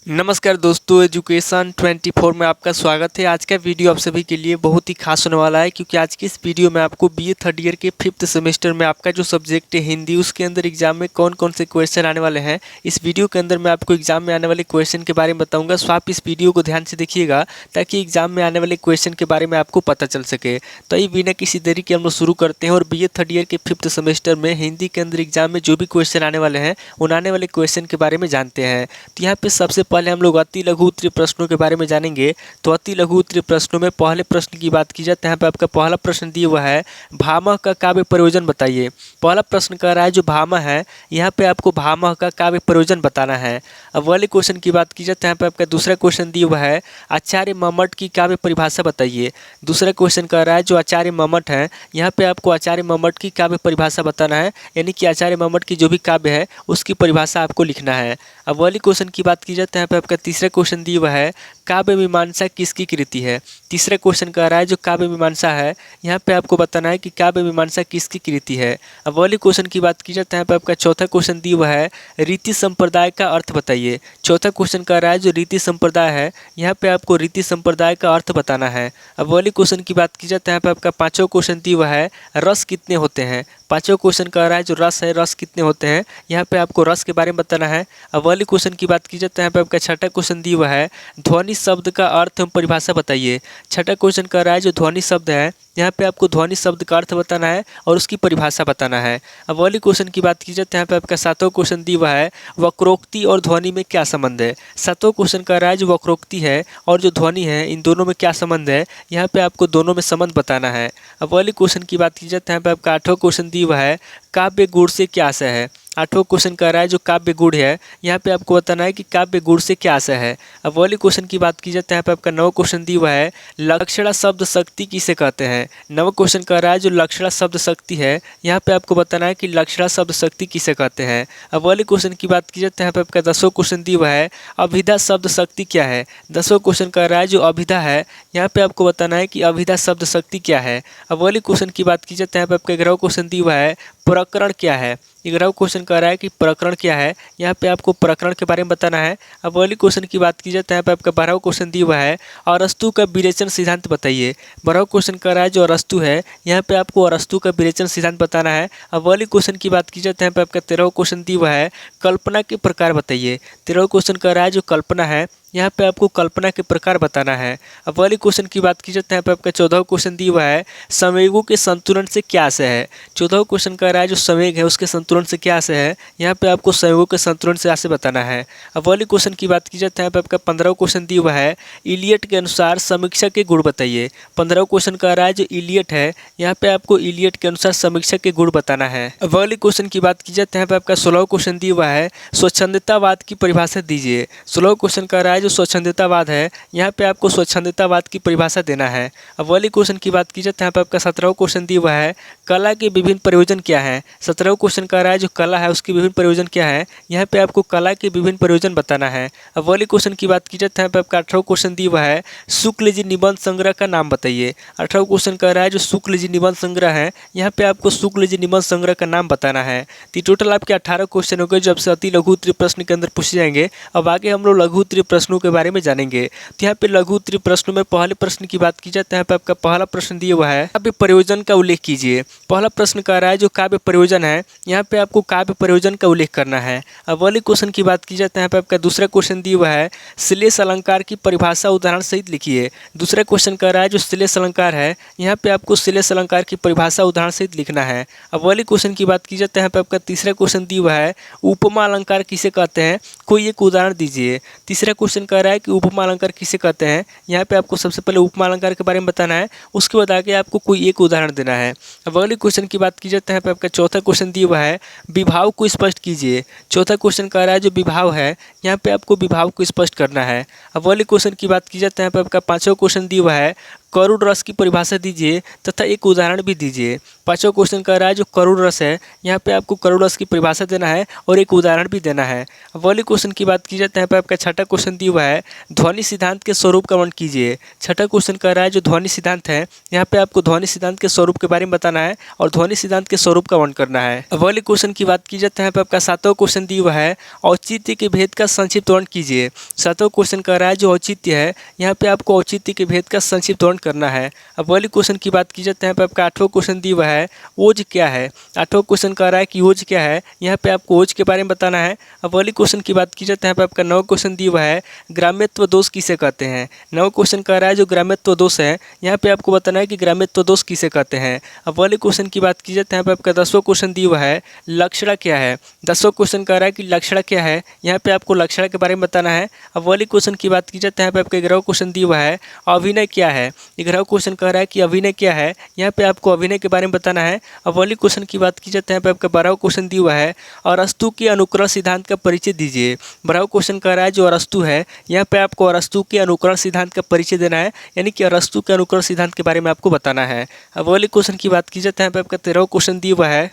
नमस्कार दोस्तों, एजुकेशन 24 में आपका स्वागत है। आज का वीडियो आप सभी के लिए बहुत ही खास होने वाला है, क्योंकि आज की इस वीडियो में आपको बीए थर्ड ईयर के 5th सेमेस्टर में आपका जो सब्जेक्ट है हिंदी, उसके अंदर एग्जाम में कौन कौन से क्वेश्चन आने वाले हैं, इस वीडियो के अंदर मैं आपको एग्जाम में आने वाले क्वेश्चन के बारे में बताऊंगा। सो आप इस वीडियो को ध्यान से देखिएगा ताकि एग्जाम में आने वाले क्वेश्चन के बारे में आपको पता चल सके। तो ये बिना किसी देरी के हम लोग शुरू करते हैं और बीए थर्ड ईयर के 5th सेमेस्टर में हिंदी के अंदर एग्जाम में जो भी क्वेश्चन आने वाले हैं उन आने वाले क्वेश्चन के बारे में जानते हैं। तो यहाँ पे सबसे पहले हम लोग अति लघु उत्तरीय प्रश्नों के बारे में जानेंगे। तो अति लघु उत्तरीय प्रश्नों में पहले प्रश्न की बात की जाए तो यहाँ पे आपका पहला प्रश्न दिया हुआ है, भामह का काव्य प्रयोजन बताइए। पहला प्रश्न कह रहा है जो भामह है, यहाँ पे आपको भामह का काव्य प्रयोजन बताना है। अब वाले क्वेश्चन की बात की जाए तो यहाँ पे आपका दूसरा क्वेश्चन दिया हुआ है, आचार्य मम्मट की काव्य परिभाषा बताइए। दूसरा क्वेश्चन कह रहा है जो आचार्य मम्मट है, यहाँ पे आपको आचार्य मम्मट की काव्य परिभाषा बताना है, यानी कि आचार्य मम्मट की जो भी काव्य है उसकी परिभाषा आपको लिखना है। अब वाली क्वेश्चन की बात की जाए तो यहाँ पे आपका तीसरा क्वेश्चन दिया हुआ है, काव्य मीमांसा किसकी कृति है। तीसरा क्वेश्चन कह रहा है जो काव्य मीमांसा है, यहाँ पे आपको बताना है कि काव्य मीमांसा किसकी कृति है। अब वाली क्वेश्चन की बात की जाए तो यहाँ पे आपका चौथा क्वेश्चन दिया हुआ है, रीति संप्रदाय का अर्थ बताइए। चौथा क्वेश्चन कह रहा है जो रीति संप्रदाय है, यहाँ पे आपको रीति संप्रदाय का अर्थ बताना है। अब वाली क्वेश्चन की बात की जाए तो यहाँ पे आपका पांचवा क्वेश्चन दिया हुआ है, रस कितने होते हैं। पांचवा क्वेश्चन कह रहा है जो रस है, रस कितने होते हैं, यहाँ पे आपको रस के बारे में बताना है। अब वाली क्वेश्चन की बात की जाए तो यहाँ पे आपका छठा क्वेश्चन दिया हुआ है, ध्वनि शब्द का अर्थ एवं परिभाषा बताइए। छठा क्वेश्चन कह रहा है जो ध्वनि शब्द है, यहाँ पे आपको ध्वनि शब्द का अर्थ बताना है और उसकी परिभाषा बताना है। अब वाली क्वेश्चन की बात की जाए तो यहाँ पे आपका सातवां क्वेश्चन दिया हुआ है, वक्रोक्ति और ध्वनि में क्या संबंध है। सातवां क्वेश्चन कह रहा है जो वक्रोक्ति है और जो ध्वनि है इन दोनों में क्या संबंध है, यहाँ पे आपको दोनों में संबंध बताना है। अब वाली क्वेश्चन की बात की जाए तो यहाँ पे आपका आठवां क्वेश्चन दिया हुआ है, काव्य गुण से क्या आशय है। आठवां क्वेश्चन कह रहा है जो काव्य गुण है, यहाँ पे आपको बताना है कि काव्य गुण से क्या आशय है। अब वाली क्वेश्चन की बात की जाए तो यहाँ पे आपका नवा क्वेश्चन दिया हुआ है, लक्षणा शब्द शक्ति किसे कहते हैं। नवा क्वेश्चन कह रहा है जो लक्षणा शब्द शक्ति है, यहाँ पे आपको बताना है कि लक्षणा शब्द शक्ति किसे कहते हैं। अब वाली क्वेश्चन की बात की जाए तो यहाँ पे आपका 10वां क्वेश्चन दिया हुआ है, अभिधा शब्द शक्ति क्या है। 10वां क्वेश्चन कह रहा है जो अभिधा है, यहाँ पे आपको बताना है कि अभिधा शब्द शक्ति क्या है। अब वाली क्वेश्चन की बात की जाए तो यहाँ पे आपका 11वां क्वेश्चन दिया हुआ है, प्रकरण क्या है। 11वां क्वेश्चन कह रहा है कि प्रकरण क्या है, यहाँ पे आपको प्रकरण के बारे में बताना है। अब वाली क्वेश्चन की बात की जाए तो यहाँ पे आपका 12वां क्वेश्चन दिया हुआ है, अरस्तु का विरेचन सिद्धांत बताइए। 12वां क्वेश्चन कह रहा है जो अरस्तु है, यहाँ पे आपको अरस्तु का विरेचन सिद्धांत बताना है। अब वाली क्वेश्चन की बात की जाए तो यहाँ पे आपका 13वां क्वेश्चन दिया हुआ है, कल्पना के प्रकार बताइए। 13वां क्वेश्चन कह रहा है जो कल्पना है, यहाँ पे आपको कल्पना के प्रकार बताना है। अब वाली क्वेश्चन की बात की जाए तो यहाँ पे आपका 14वां क्वेश्चन दिया हुआ है, संवेगों के संतुलन से क्या आशय है। 14वां क्वेश्चन कह रहा है जो संवेग है उसके संतुलन से क्या आशय है, यहाँ पे आपको संवेगों के संतुलन से आशय बताना है। अब वाली क्वेश्चन की बात की जाए तो यहाँ पे आपका 15वां क्वेश्चन दिया हुआ है, इलियट के अनुसार समीक्षा के गुण बताइए। 15वां क्वेश्चन कह रहा है जो इलियट है, यहाँ पे आपको इलियट के अनुसार समीक्षा के गुण बताना है। अब वाली क्वेश्चन की बात की जाए तो यहाँ पे आपका 16वां क्वेश्चन दिया हुआ है, स्वच्छंदतावाद की परिभाषा दीजिए। 16वां क्वेश्चन कह रहा है जो स्वच्छंदतावाद है, यहाँ पे आपको स्वच्छंदतावाद की परिभाषा देना है। अब वाली क्वेश्चन की बात की जाए तो यहाँ पे आपका 17वां क्वेश्चन दिया हुआ है, कला के विभिन्न प्रयोजन क्या है। 17वां क्वेश्चन कह रहा है जो कला है उसके विभिन्न प्रयोजन क्या है, यहाँ पे आपको कला के विभिन्न प्रयोजन बताना है। अब वाली क्वेश्चन की बात की जाए तो यहाँ पे आपका 18वां क्वेश्चन दिया हुआ है, शुक्ल जी निबंध संग्रह का नाम बताइए। 18वां क्वेश्चन कह रहा है जो शुक्ल जी निबंध संग्रह है, यहाँ पे आपको शुक्ल जी निबंध संग्रह का नाम बताना है। तो टोटल आपके 18 क्वेश्चन हो गए जो आपसे अति लघु उत्तरीय प्रश्न के अंदर पूछे जाएंगे। अब आगे हम लोग लघु उत्तरीय प्रश्नों के बारे में जानेंगे। तो यहाँ पे लघु उत्तरीय प्रश्नों में पहले प्रश्न की बात की जाए तो यहाँ पे आपका पहला प्रश्न दिया हुआ है, काव्य प्रयोजन का उल्लेख कीजिए। पहला प्रश्न कह रहा है जो काव्य प्रयोजन है, यहाँ पे आपको काव्य प्रयोजन का उल्लेख करना है। अब वाली क्वेश्चन की बात की जाए तो यहाँ पे आपका दूसरा क्वेश्चन दिया हुआ है, श्लेष अलंकार की परिभाषा उदाहरण सहित लिखिए। दूसरा क्वेश्चन कह रहा है जो श्लेष अलंकार है, यहाँ पे आपको श्लेष अलंकार की परिभाषा उदाहरण सहित लिखना है। अब वाली क्वेश्चन की बात की जाए तो यहाँ पे आपका तीसरा क्वेश्चन दिया हुआ है, उपमा अलंकार किसे कहते हैं, कोई एक उदाहरण दीजिए। तीसरा क्वेश्चन कह रहा है कि उपमा अलंकार किसे कहते हैं, यहाँ पे आपको सबसे पहले उपमा अलंकार के बारे में बताना है, उसके बाद आगे आपको कोई एक उदाहरण देना है। अब अगले क्वेश्चन की बात की जाए तो यहाँ पे आपका चौथा क्वेश्चन दिया हुआ है, विभाव को स्पष्ट कीजिए। चौथा क्वेश्चन कह रहा है जो विभाव है, यहाँ पे आपको विभाव को स्पष्ट करना है। अब अगले क्वेश्चन की बात की जाए तो यहाँ पे आपका पांचवा क्वेश्चन दिया हुआ है, करुण रस की परिभाषा दीजिए तथा एक उदाहरण भी दीजिए। पांचवा क्वेश्चन कह रहा है जो करुण रस है, यहाँ पे आपको करुण रस की परिभाषा देना है और एक उदाहरण भी देना है। अब वाले क्वेश्चन की बात की जाए तो यहाँ पे आपका छठा क्वेश्चन दिया हुआ है, ध्वनि सिद्धांत के स्वरूप का वर्णन कीजिए। छठा क्वेश्चन कह रहा है जो ध्वनि सिद्धांत है, यहाँ पे आपको ध्वनि सिद्धांत के स्वरूप के बारे में बताना है और ध्वनि सिद्धांत के स्वरूप का वर्णन करना है। अब वाले क्वेश्चन की बात की जाए तो यहाँ पे आपका सातवां क्वेश्चन दिया हुआ है, औचित्य के भेद का संक्षिप्त वर्णन कीजिए। सातवां क्वेश्चन कह रहा है जो औचित्य है, यहाँ पे आपको औचित्य के भेद का संक्षिप्त वर्णन करना है। अब वाले क्वेश्चन की बात की जाए तो यहाँ पे आपका आठवां क्वेश्चन दिया हुआ है, ओज क्या है। आठवां क्वेश्चन कह रहा है कि ओज क्या है, यहाँ पे आपको ओज के बारे में बताना है। अब वाले क्वेश्चन की बात की जाए तो यहाँ पे आपका नौ क्वेश्चन दिया हुआ है, ग्राम्यत्व दोष किसे कहते हैं। नौ क्वेश्चन कह रहा है जो ग्राम्यत्व दोष है, यहाँ पे आपको बताना है कि ग्राम्यत्व दोष किसे कहते हैं। अब वाले क्वेश्चन की बात की जाए तो यहाँ पे आपका 10वां क्वेश्चन दिया हुआ है, लक्षणा क्या है। 10वां क्वेश्चन कह रहा है कि लक्षणा क्या है, यहाँ पे आपको लक्षणा के बारे में बताना है। अब वाले क्वेश्चन की बात की जाए तो यहाँ पे आपका 11वां क्वेश्चन दिया हुआ है, अभिनय क्या है। 11वां क्वेश्चन कह रहा है कि अभिनय क्या है, यहाँ पे आपको अभिनय के बारे में बताना है। अब वाले क्वेश्चन की बात की जाए तो यहाँ पे आपका 12वां क्वेश्चन दिया हुआ है, अरस्तु के अनुकरण सिद्धांत का परिचय दीजिए। 12वां क्वेश्चन कह रहा है जो अरस्तु है, यहाँ पे आपको अरस्तु के अनुकरण सिद्धांत का परिचय देना है, यानी कि अरस्तु के अनुकरण सिद्धांत के बारे में आपको बताना है। अब वाले क्वेश्चन की बात की जाए तो यहाँ पे आपका 13वां क्वेश्चन दिया हुआ है,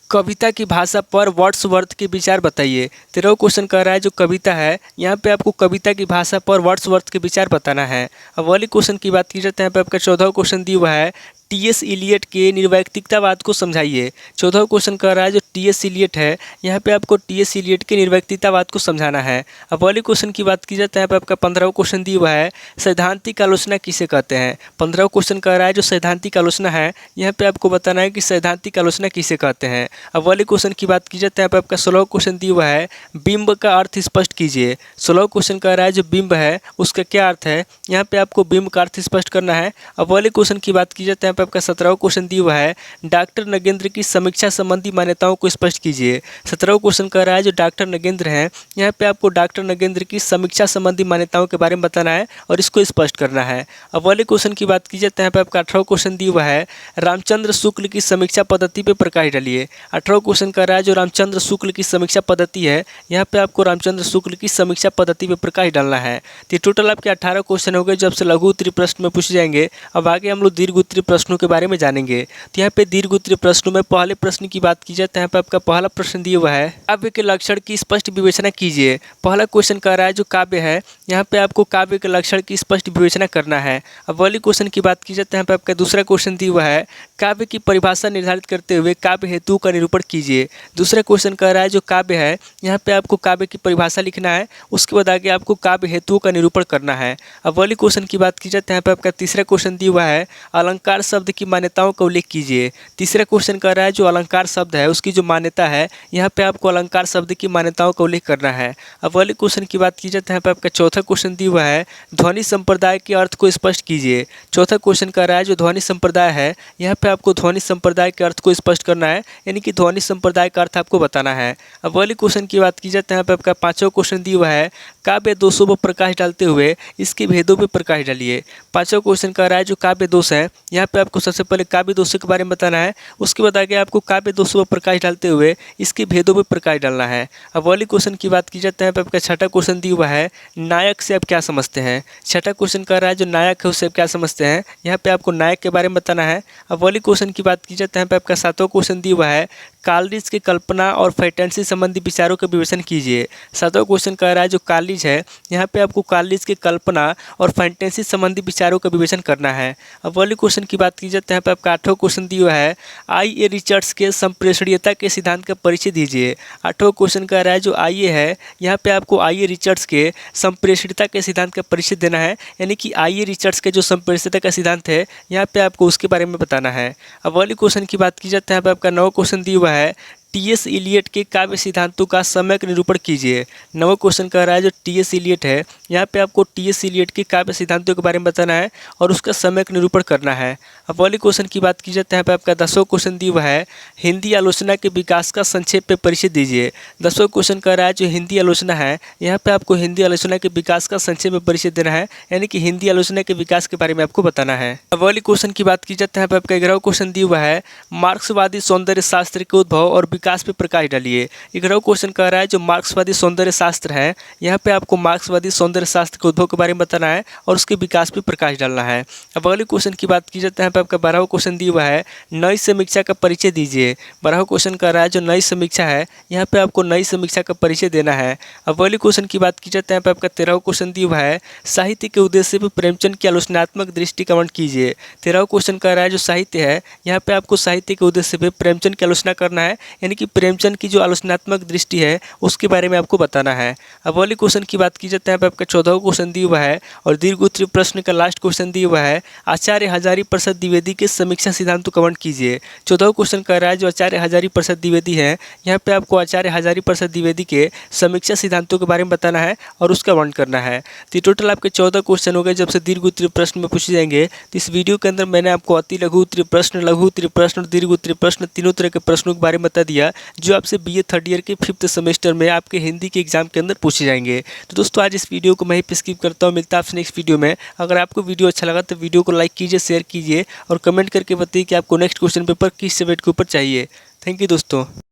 कविता की भाषा पर वर्ड्सवर्थ के विचार बताइए। 13वां क्वेश्चन कह रहा है जो कविता है, यहाँ पे आपको कविता की भाषा पर वर्ड्सवर्थ के विचार बताना है। अब वाले क्वेश्चन की बात की जाए तो यहाँ पे आपका 14वां क्वेश्चन दिया हुआ है, टी.एस. इलियट के निर्वैयक्तिकतावाद को समझाइए। 14वां क्वेश्चन कह रहा है जो टी.एस. इलियट है, यहाँ पे आपको टी.एस. इलियट के निर्वैयक्तिकतावाद को समझाना है। अब वाले क्वेश्चन की बात की जाए तो यहाँ पे आपका 15वां क्वेश्चन दिया हुआ है, सैद्धांतिक आलोचना किसे कहते हैं। 15वां क्वेश्चन कह रहा है जो सैद्धांतिक आलोचना है, यहाँ पे आपको बताना है कि सैद्धांतिक आलोचना किसे कहते हैं। अब वाले क्वेश्चन की बात की जाए तो यहाँ पे आपका 16वां क्वेश्चन दिया हुआ है, बिंब का अर्थ स्पष्ट कीजिए। 16वां क्वेश्चन कह रहा है जो बिंब है उसका क्या अर्थ है, यहाँ पे आपको बिंब का अर्थ स्पष्ट करना है। अब वाले क्वेश्चन की बात की जाए तो यहाँ पे आपका 17वां क्वेश्चन दिया हुआ है, डॉक्टर नगेंद्र की समीक्षा संबंधी मान्यताओं को स्पष्ट कीजिए। 17वां क्वेश्चन कह रहा है जो डॉक्टर नगेंद्र हैं, यहाँ पे आपको डॉक्टर नगेंद्र की समीक्षा संबंधी मान्यताओं के बारे में बताना है और इसको स्पष्ट करना है। अब वाले क्वेश्चन की बात की जाए तो यहाँ पे आपका 18वां क्वेश्चन दिया हुआ है, रामचंद्र शुक्ल की समीक्षा पद्धति पे प्रकाश डालिए। 18वां क्वेश्चन कह रहा है जो रामचंद्र शुक्ल की समीक्षा पद्धति है, यहाँ पे आपको रामचंद्र शुक्ल की समीक्षा पद्धति पे प्रकाश डालना है। तो टोटल आपके 18 क्वेश्चन हो गए जो आपसे लघु उत्तरीय प्रश्न में पूछे जाएंगे। अब आगे हम लोग दीर्घ उत्तरीय प्रश्नों के बारे में जानेंगे। तो यहाँ पे दीर्घ उत्तरीय प्रश्नों में पहले प्रश्न की बात की जाए तो यहाँ पे आपका पहला प्रश्न दिया हुआ है, काव्य के लक्षण की स्पष्ट विवेचना कीजिए। पहला क्वेश्चन कह रहा है जो काव्य है, यहाँ पे आपको काव्य के लक्षण की स्पष्ट विवेचना करना है। अब वाली क्वेश्चन की बात की जाए तो यहाँ पे आपका दूसरा क्वेश्चन दिया हुआ है, काव्य की परिभाषा निर्धारित करते हुए काव्य हेतु का निरूपण कीजिए। दूसरा क्वेश्चन कह रहा है जो काव्य है, यहाँ पे आपको काव्य की परिभाषा लिखना है, उसके बाद आगे आपको काव्य हेतुओं का निरूपण करना है। अब वाली क्वेश्चन की बात की जाए तो यहाँ पे आपका तीसरा क्वेश्चन दिया हुआ है, अलंकार शब्द की मान्यताओं का उल्लेख कीजिए। तीसरा क्वेश्चन कह रहा है जो अलंकार शब्द है उसकी जो मान्यता है, यहाँ पे आपको अलंकार शब्द की मान्यताओं का उल्लेख करना है। अब वाले क्वेश्चन की बात की जाए तो यहाँ पे आपका चौथा क्वेश्चन दिया हुआ है, ध्वनि संप्रदाय के अर्थ को स्पष्ट कीजिए। चौथा क्वेश्चन कह रहा है जो ध्वनि संप्रदाय है, यहाँ पे आपको ध्वनि संप्रदाय के अर्थ को स्पष्ट करना है, यानी कि ध्वनि संप्रदाय का अर्थ आपको बताना है। अब वाले क्वेश्चन की बात की जाए तो यहाँ पे आपका पांचवा क्वेश्चन दिया हुआ है, काव्य दोषों पर प्रकाश डालते हुए इसके भेदों पर प्रकाश डालिए। पांचवा क्वेश्चन कह रहा है जो काव्य दोष है, यहाँ पे आपको सबसे पहले काव्य दोषों के बारे में बताना है, उसके बाद आगे आपको काव्य दोषों पर प्रकाश डालते हुए इसके भेदों पर प्रकाश डालना है। अब वाली क्वेश्चन की बात की जाए तो आपका छठा क्वेश्चन दिया हुआ है, नायक से आप क्या समझते हैं। छठा क्वेश्चन कह रहा है जो नायक है उससे आप क्या समझते हैं, यहाँ पे आपको नायक के बारे में बताना है। अब वाली क्वेश्चन की बात की जाए तो यहाँ पे आपका सातवां क्वेश्चन दिया हुआ है, कालरीज के कल्पना और फैंटेसी संबंधी विचारों का विवेचन कीजिए। सातवां क्वेश्चन कह रहा है जो कालरीज है, यहाँ पे आपको कालरीज के कल्पना और फैंटेसी संबंधी विचारों का विवेचन करना है। अब वाली क्वेश्चन की बात की जाए तो यहाँ पे आपका आठवां क्वेश्चन दिया हुआ है, आई.ए. रिचर्ड्स के संप्रेषणीयता के सिद्धांत का परिचय दीजिए। आठवां क्वेश्चन कह रहा है जो आई.ए. है, यहाँ पे आपको आई.ए. रिचर्ड्स के संप्रेषणीयता के सिद्धांत का परिचय देना है, यानी कि आई.ए. रिचर्ड्स के जो संप्रेषणीयता का सिद्धांत है, यहाँ पे आपको उसके बारे में बताना है। अब वाली क्वेश्चन की बात की जाए तो यहाँ पे आपका नौवां क्वेश्चन दिया हुआ है, टी.एस. इलियट के काव्य सिद्धांतों का सम्यक निरूपण कीजिए। नवा क्वेश्चन कह रहा है जो टी.एस. इलियट है, यहाँ पे आपको टी.एस. इलियट के काव्य सिद्धांतों के बारे में बताना है और उसका सम्यक निरूपण करना है। अब वाली क्वेश्चन की बात की जाए तो यहाँ पे आपका 10वां क्वेश्चन दिया हुआ है, हिंदी आलोचना के विकास का संक्षेप में परिचय दीजिए। 10वां क्वेश्चन कह रहा है जो हिंदी आलोचना है, यहाँ पे आपको हिंदी आलोचना के विकास का संक्षेप में परिचय देना है, यानी कि हिंदी आलोचना के विकास के बारे में आपको बताना है। अब वाली क्वेश्चन की बात की जाए तो यहाँ पे आपका 11वां क्वेश्चन दिया हुआ है, मार्क्सवादी सौंदर्य शास्त्र के उद्भव और विकास पे प्रकाश डालिए। 11वां क्वेश्चन कह रहा है जो मार्क्सवादी सौंदर्य शास्त्र है, यहाँ पे आपको मार्क्सवादी सौंदर्य शास्त्र के उद्भव के बारे में बताना है और उसके विकास पे प्रकाश डालना है। अब अगले क्वेश्चन की बात की जाती है, यहाँ पे आपका 12वां क्वेश्चन दिया हुआ है नई समीक्षा का परिचय दीजिए। 12वां क्वेश्चन कह रहा है जो नई समीक्षा है, यहाँ पे आपको नई समीक्षा का परिचय देना है। अब अगले क्वेश्चन की बात की जाती है, यहाँ पे आपका 13वां क्वेश्चन दिया हुआ है साहित्य के उद्देश्य पर प्रेमचंद की आलोचनात्मक दृष्टि का वर्णन कीजिए। 13वां क्वेश्चन कह रहा है जो साहित्य है, यहाँ पे आपको साहित्य के उद्देश्य पे प्रेमचंद की आलोचना करना है, यानी कि प्रेमचंद की जो आलोचनात्मक दृष्टि है उसके बारे में आपको बताना है। अब वाले क्वेश्चन की बात की जाती है, यहाँ पे आपका 14वां क्वेश्चन दिया हुआ है और दीर्घ उत्तरीय प्रश्न का लास्ट क्वेश्चन दिया हुआ है आचार्य हजारी प्रसाद द्विवेदी के समीक्षा सिद्धांतों का वर्णन कीजिए। 14वां क्वेश्चन कह रहा है जो आचार्य हजारी प्रसाद द्विवेदी है, यहाँ पे आपको आचार्य हजारी प्रसाद द्विवेदी के समीक्षा सिद्धांतों के बारे में बताना है और उसका वर्णन करना है। तो टोटल आपके 14 क्वेश्चन हो गए जब से दीर्घ उत्तरीय प्रश्न में पूछे जाएंगे। तो इस वीडियो के अंदर मैंने आपको अति लघु उत्तरीय प्रश्न, लघु उत्तरीय प्रश्न और दीर्घ उत्तरीय प्रश्न तीनों तरह के प्रश्नों के बारे में बता दिया जो आपसे बीए थर्ड ईयर के 5th सेमेस्टर में आपके हिंदी के एग्जाम के अंदर पूछे जाएंगे। तो दोस्तों आज इस वीडियो को मैं ही स्किप करता हूँ, मिलता है आपसे नेक्स्ट वीडियो में। अगर आपको वीडियो अच्छा लगा तो वीडियो को लाइक कीजिए, शेयर कीजिए और कमेंट करके बताइए कि आपको नेक्स्ट क्वेश्चन पेपर किस सब्जेक्ट के ऊपर चाहिए। थैंक यू दोस्तों।